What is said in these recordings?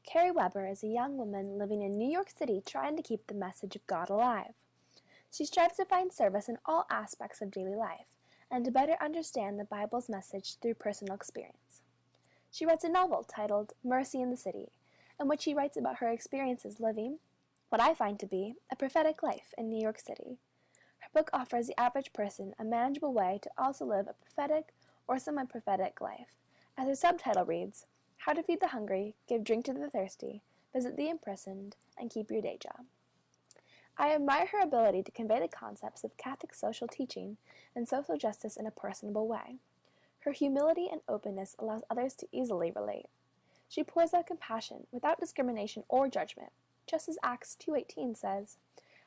Kerry Weber is a young woman living in New York City trying to keep the message of God alive. She strives to find service in all aspects of daily life and to better understand the Bible's message through personal experience. She writes a novel titled Mercy in the City, in which she writes about her experiences living what I find to be a prophetic life in New York City. Her book offers the average person a manageable way to also live a prophetic or semi-prophetic life, as her subtitle reads, How to Feed the Hungry, Give Drink to the Thirsty, Visit the Imprisoned, and Keep Your Day Job. I admire her ability to convey the concepts of Catholic social teaching and social justice in a personable way. Her humility and openness allows others to easily relate. She pours out compassion without discrimination or judgment, just as Acts 2:18 says,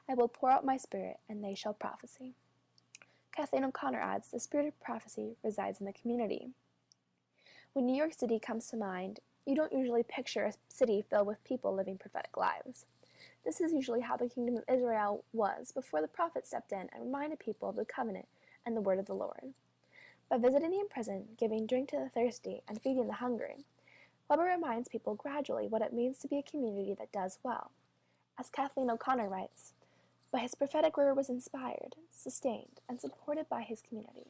I will pour out my spirit, and they shall prophesy. Kathleen O'Connor adds, the spirit of prophecy resides in the community. When New York City comes to mind, you don't usually picture a city filled with people living prophetic lives. This is usually how the kingdom of Israel was before the prophet stepped in and reminded people of the covenant and the word of the Lord. By visiting the imprisoned, giving drink to the thirsty, and feeding the hungry, Weber reminds people gradually what it means to be a community that does well. As Kathleen O'Connor writes, but his prophetic word was inspired, sustained, and supported by his community,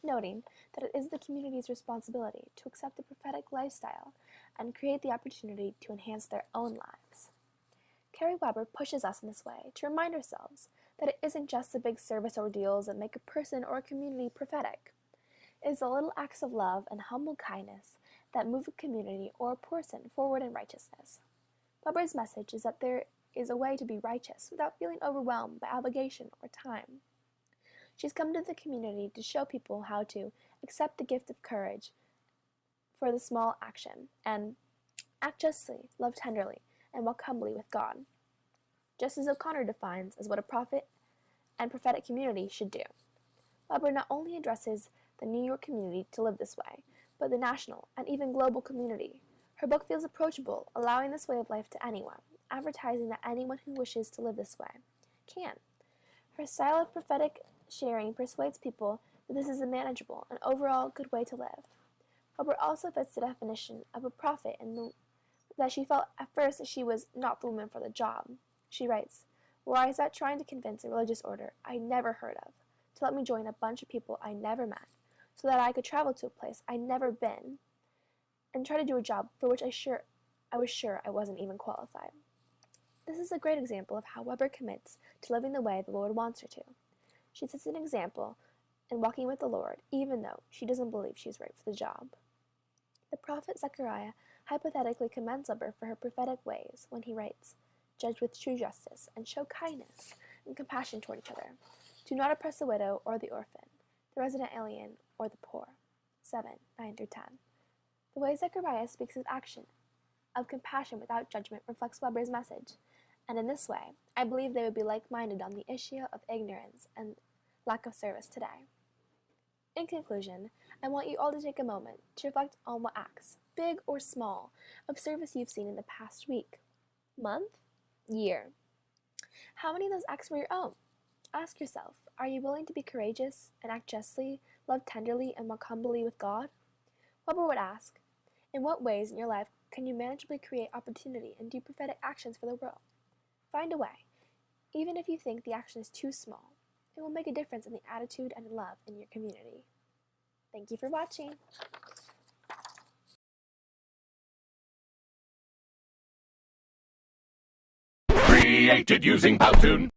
noting that it is the community's responsibility to accept the prophetic lifestyle and create the opportunity to enhance their own lives. Kerry Weber pushes us in this way to remind ourselves that it isn't just the big service ordeals that make a person or a community prophetic. It is the little acts of love and humble kindness that move a community or a person forward in righteousness. Weber's message is that there is a way to be righteous without feeling overwhelmed by obligation or time. She's come to the community to show people how to accept the gift of courage for the small action and act justly, love tenderly, and walk humbly with God, just as O'Connor defines as what a prophet and prophetic community should do. Weber not only addresses the New York community to live this way, but the national and even global community. Her book feels approachable, allowing this way of life to anyone, advertising that anyone who wishes to live this way can. Her style of prophetic sharing persuades people that this is a manageable and overall good way to live. Weber also fits the definition of a prophet in that she felt at first that she was not the woman for the job. She writes, where I sat trying to convince a religious order I never heard of to let me join a bunch of people I never met, so that I could travel to a place I'd never been and try to do a job for which I was sure I wasn't even qualified. This is a great example of how Weber commits to living the way the Lord wants her to. She sets an example in walking with the Lord, even though she doesn't believe she's right for the job. The prophet Zechariah hypothetically commends Weber for her prophetic ways when he writes, Judge with true justice, and show kindness and compassion toward each other. Do not oppress the widow or the orphan, the resident alien, or the poor. 7:9-10. The way Zechariah speaks of action, of compassion without judgment, reflects Weber's message, and in this way, I believe they would be like-minded on the issue of ignorance and lack of service today. In conclusion, I want you all to take a moment to reflect on what acts, big or small, of service you've seen in the past week, month, year. How many of those acts were your own? Ask yourself, are you willing to be courageous and act justly, love tenderly, and walk humbly with God? Weber would ask, in what ways in your life can you manageably create opportunity and do prophetic actions for the world? Find a way, even if you think the action is too small. It will make a difference in the attitude and love in your community. Thank you for watching. Created using Powtoon.